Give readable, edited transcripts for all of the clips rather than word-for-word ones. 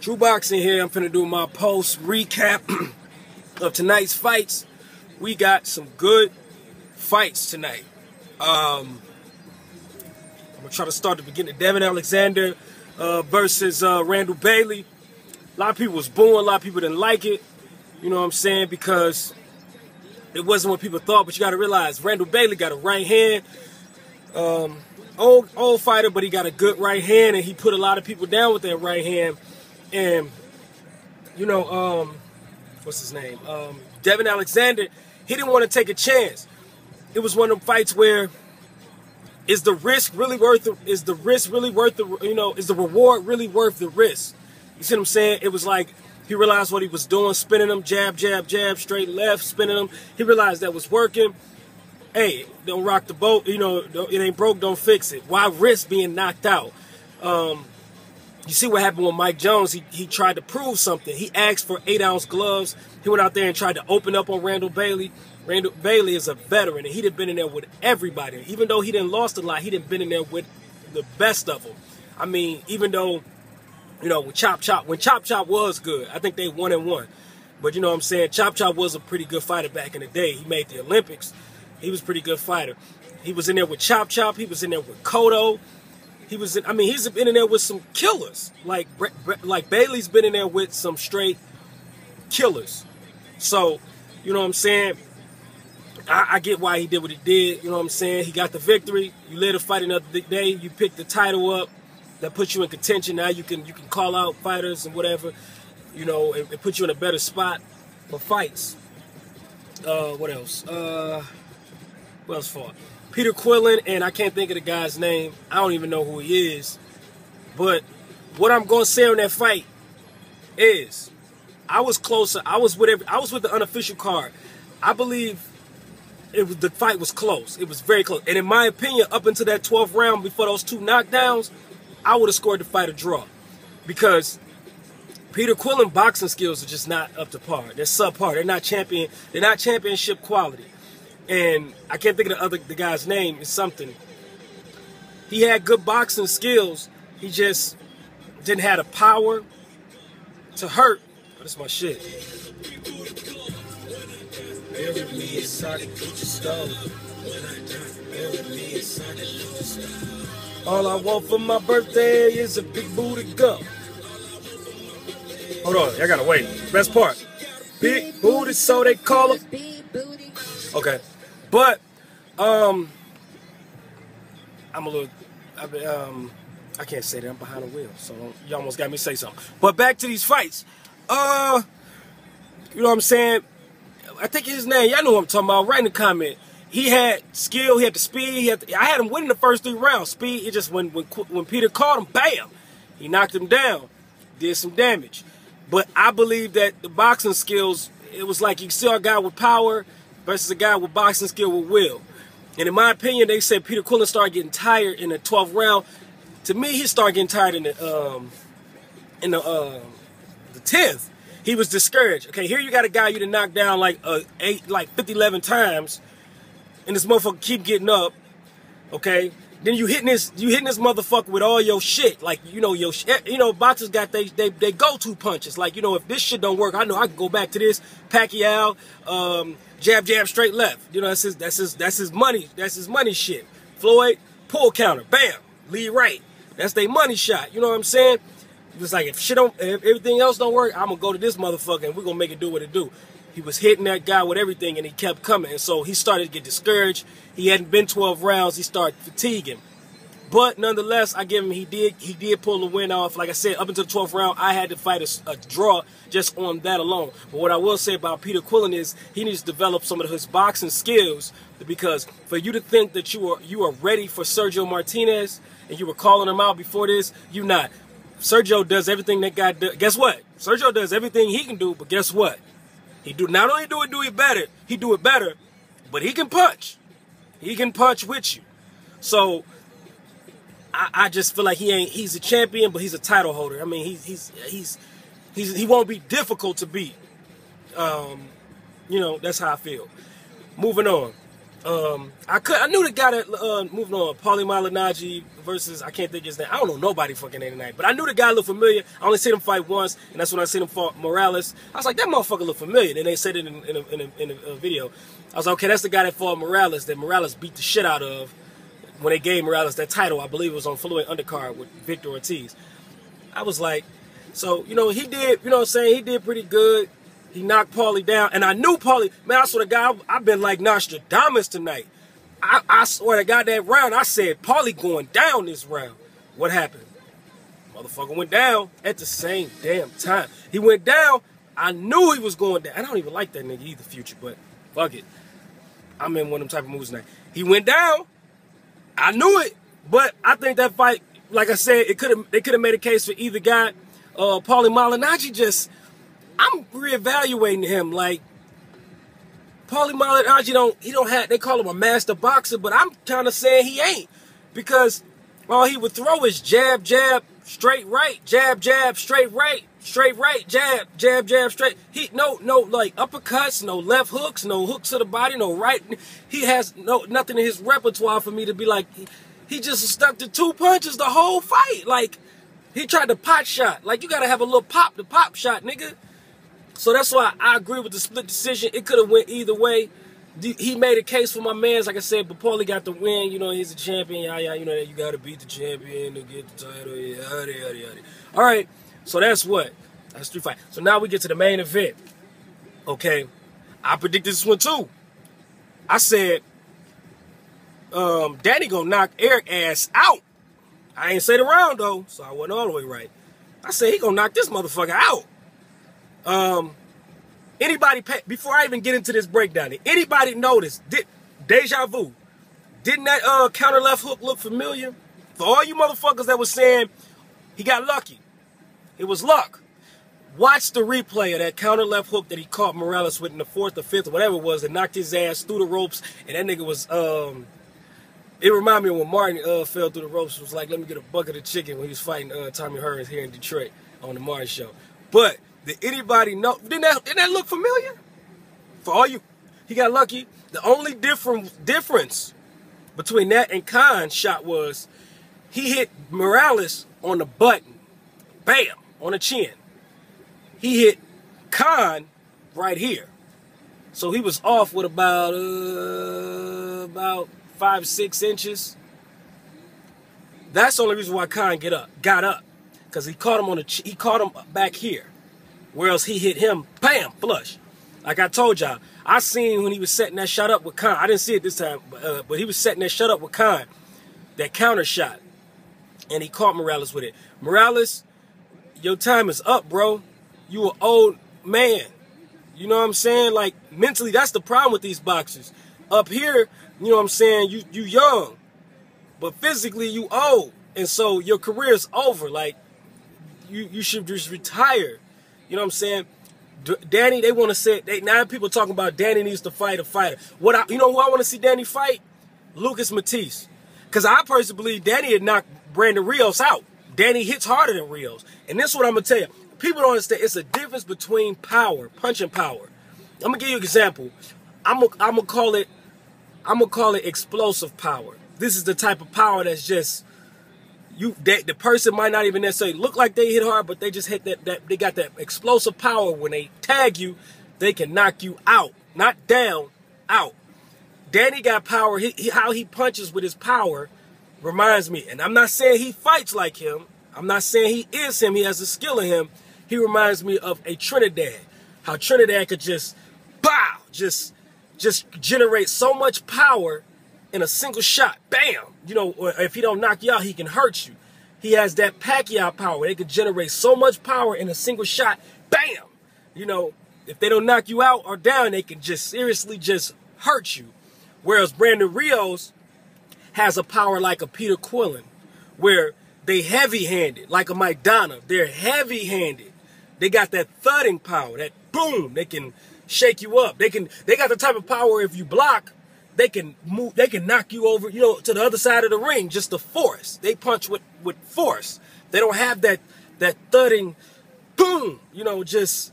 True Boxing here. I'm finna do my post recap of tonight's fights. We got some good fights tonight. I'm gonna try to start at the beginning. Devon Alexander versus Randall Bailey. A lot of people was booing, a lot of people didn't like it. You know what I'm saying? Because it wasn't what people thought, but you gotta realize Randall Bailey got a right hand. Old fighter, but he got a good right hand, and he put a lot of people down with that right hand. And you know, what's his name? Devon Alexander, he didn't want to take a chance. It was one of them fights where is the risk really worth the, is the risk really worth the, you know, is the reward really worth the risk? You see what I'm saying? It was like he realized what he was doing, spinning them, jab, jab, jab, straight left, spinning them. He realized that was working. Hey, don't rock the boat. You know, it ain't broke, don't fix it. Why risk being knocked out? You see what happened with Mike Jones. He tried to prove something. He asked for 8-ounce gloves. He went out there and tried to open up on Randall Bailey. Randall Bailey is a veteran, and he done been in there with everybody. Even though he didn't lost a lot, he done been in there with the best of them. I mean, even though, you know, when Chop Chop was good, I think they 1-1. But you know what I'm saying? Chop Chop was a pretty good fighter back in the day. He made the Olympics. He was a pretty good fighter. He was in there with Chop Chop. He was in there with Cotto. He was in, I mean, he's been in there with some killers. Like Bailey's been in there with some straight killers. So, you know what I'm saying? I get why he did what he did. You know what I'm saying? He got the victory. You live to fight another day. You pick the title up. That puts you in contention. Now you can call out fighters and whatever, you know, and put you in a better spot for fights. What else? What else for? Peter Quillen, and I can't think of the guy's name. I don't even know who he is. But what I'm gonna say on that fight is, I was closer. I was with the unofficial card. I believe the fight was close. It was very close. And in my opinion, up until that 12th round, before those two knockdowns, I would have scored the fight a draw, because Peter Quillen boxing skills are just not up to par. They're subpar. They're not champion. They're not championship quality. And I can't think of the guy's name. It's something. He had good boxing skills. He just didn't have the power to hurt. Oh, that's my shit. All I want for my birthday is a big booty girl. Hold on, I gotta wait. Best part. Big booty, so they call her. Okay. But, I'm a little, I can't say that, I'm behind the wheel, so you almost got me to say something. But back to these fights. You know what I'm saying? I think his name, y'all know what I'm talking about, write in the comment. He had skill, he had the speed, I had him winning the first 3 rounds. Speed, it just, when Peter caught him, bam! He knocked him down, did some damage. But I believe that the boxing skills, it was like you saw a guy with power versus a guy with boxing skill with will. And in my opinion, they said Peter Quillen started getting tired in the 12th round. To me, he started getting tired in the 10th. He was discouraged. Okay, here you got a guy you done knocked down like 50, 11 times, and this motherfucker keep getting up. Okay, then you hitting this motherfucker with all your shit. Like, you know, boxers got they go-to punches. Like, you know, if this shit don't work, I know I can go back to this. Pacquiao, jab, jab, straight left. You know, that's his money shit. Floyd, pull counter, bam, lead right. That's their money shot. You know what I'm saying? It's like, if everything else don't work, I'm gonna go to this motherfucker and we're gonna make it do what it do. He was hitting that guy with everything, and he kept coming, and so he started to get discouraged. He hadn't been 12 rounds. He started fatiguing. But nonetheless, I give him, he did pull the win off. Like I said, up until the 12th round, I had to fight a draw just on that alone. But what I will say about Peter Quillen is he needs to develop some of his boxing skills, because for you to think that you are ready for Sergio Martinez and you were calling him out before this, you're not. Sergio does everything that guy does. Guess what? Sergio does everything he can do, but guess what? He not only do it better, but he can punch. He can punch with you. So I just feel like he's a champion, but he's a title holder. I mean, he won't be difficult to beat. You know, that's how I feel. Moving on. I knew the guy that moving on, Paulie malignaggi versus, I can't think his name. I don't know nobody fucking name tonight, but I knew the guy looked familiar. I only seen him fight once, and that's when I seen him fight Morales. I was like, that motherfucker look familiar. Then they said it in a video. I was like, okay, that's the guy that fought Morales, that Morales beat the shit out of when they gave Morales that title. I believe it was on fluent undercard with Victor Ortiz. I was like, so, you know, he did, you know what I'm saying, he did pretty good. He knocked Paulie down, and I knew Paulie, man, I swear to God, I've been like Nostradamus tonight. I swear to God, that round, I said, Paulie going down this round. What happened? Motherfucker went down at the same damn time. He went down, I knew he was going down. I don't even like that nigga either, Future, but fuck it. I'm in one of them type of moves tonight. He went down, I knew it, but I think that fight, like I said, they could have made a case for either guy. Paulie malignaggi just, I'm reevaluating him. Like, Paulie malignaggi he don't have, they call him a master boxer, but I'm kind of saying he ain't. Because all he would throw is jab, jab, straight right, jab, jab, straight right, jab, jab, jab, straight. No like uppercuts, no left hooks, no hooks to the body, no right. He has nothing in his repertoire for me to be like, he just stuck to 2 punches the whole fight. Like, he tried the pot shot. Like, you got to have a little pop, the pop shot, nigga. So that's why I agree with the split decision. It could have went either way. He made a case for my mans, like I said, but Paulie got the win. You know, he's a champion. You know, you got to beat the champion to get the title. Yada, yada, yada. All right, so that's what? That's 3 fights. So now we get to the main event. Okay, I predicted this one too. I said, Danny gonna knock Eric ass out. I ain't say the round though, so I wasn't all the way right. I said he gonna knock this motherfucker out. Anybody, before I even get into this breakdown, did anybody notice, deja vu, didn't that counter left hook look familiar? For all you motherfuckers that was saying he got lucky, it was luck. Watch the replay of that counter left hook that he caught Morales with in the 4th or 5th or whatever it was, that knocked his ass through the ropes, and that nigga was, it reminded me of when Martin fell through the ropes. It was like, let me get a bucket of chicken when he was fighting Tommy Hearns here in Detroit on the Martin show. But did anybody know? Didn't that look familiar? For all you, he got lucky. The only difference between that and Khan's shot was he hit Morales on the button, bam, on the chin. He hit Khan right here, so he was off with about 5-6 inches. That's the only reason why Khan got up, because he caught him he caught him back here, whereas he hit him, bam, flush. Like I told y'all, I seen when he was setting that shot up with Khan. I didn't see it this time, but he was setting that shot up with Khan, that counter shot, and he caught Morales with it. Morales, your time is up, bro. You an old man. You know what I'm saying? Like, mentally, that's the problem with these boxers. Up here, you know what I'm saying, you young, but physically you old, and so your career is over. Like, you should just retire. You know what I'm saying? Danny, they want to say, now people talking about Danny needs to fight a fighter. You know who I want to see Danny fight? Lucas Matisse. Because I personally believe Danny had knocked Brandon Rios out. Danny hits harder than Rios. And this is what I'm going to tell you. People don't understand. It's a difference between power, punching power. I'm going to give you an example. I'm gonna call it explosive power. This is the type of power that's just, the person might not even necessarily look like they hit hard, but they just hit they got that explosive power. When they tag you, they can knock you out, not down, out. Danny got power. How he punches with his power reminds me, and I'm not saying he fights like him. I'm not saying he is him. He has a skill in him. He reminds me of a Trinidad. How Trinidad could just, bow, just generate so much power in a single shot. Bam! You know, or if he don't knock you out, he can hurt you. He has that Pacquiao power. They can generate so much power in a single shot. Bam! You know, if they don't knock you out or down, they can just seriously just hurt you. Whereas Brandon Rios has a power like a Peter Quillen, where they heavy-handed, like a Maidana. They're heavy-handed. They got that thudding power, that boom. They can shake you up. They got the type of power, if you block, they can move, they can knock you over, you know, to the other side of the ring, just the force. They punch with force. They don't have that thudding boom, you know, just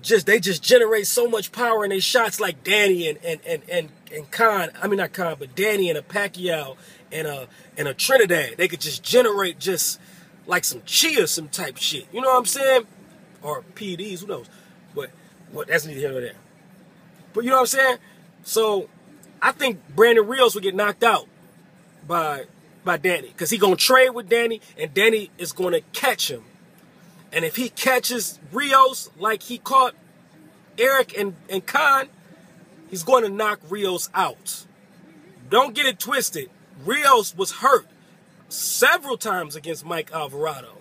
they just generate so much power in their shots, like Danny and Khan. I mean, not Khan, but Danny and a Pacquiao and a Trinidad. They could just generate just like some chia, some type shit. You know what I'm saying? Or PEDs, who knows? But that's neither here nor there. But you know what I'm saying? So I think Brandon Rios will get knocked out by Danny, because he gonna trade with Danny, and Danny is gonna catch him. And if he catches Rios like he caught Eric and Khan, he's going to knock Rios out. Don't get it twisted. Rios was hurt several times against Mike Alvarado.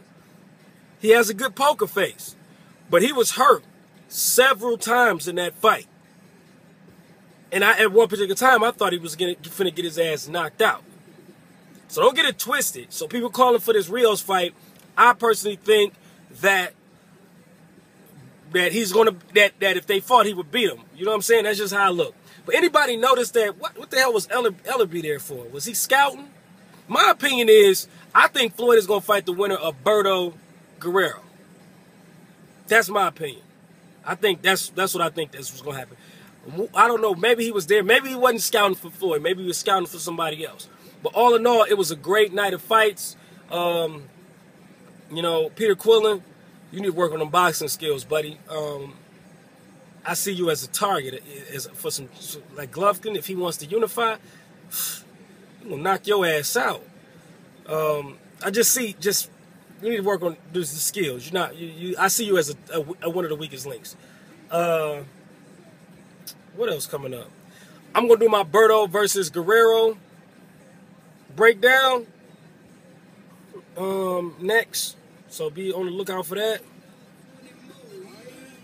He has a good poker face, but he was hurt several times in that fight. And at one particular time, I thought he was finna get his ass knocked out. So don't get it twisted. So people calling for this Rios fight, I personally think that he's gonna that if they fought, he would beat him. You know what I'm saying? That's just how I look. But anybody notice that what the hell was Ellerby there for? Was he scouting? My opinion is, I think Floyd is gonna fight the winner of Berto Guerrero. That's my opinion. I think that's what I think that's what's gonna happen. I don't know. Maybe he was there. Maybe he wasn't scouting for Floyd. Maybe he was scouting for somebody else. But all in all, it was a great night of fights. You know, Peter Quillen, you need to work on them boxing skills, buddy. I see you as a target for some, like Golovkin, if he wants to unify, he's going to knock your ass out. I just see, you need to work on the skills. I see you as one of the weakest links. What else coming up? I'm going to do my Berto versus Guerrero breakdown next. So be on the lookout for that.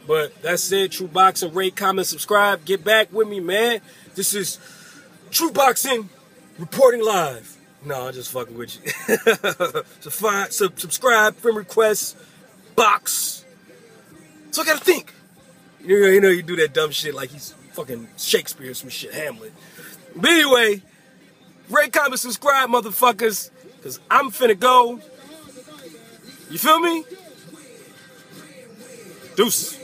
But that's it. True Boxing. Rate, comment, subscribe. Get back with me, man. This is True Boxing reporting live. No, I'm just fucking with you. Subscribe, friend requests, box. So I gotta think. You know, you do that dumb shit like he's fucking Shakespeare or some shit, Hamlet. But anyway, rate, comment, subscribe, motherfuckers. Because I'm finna go. You feel me? Deuces.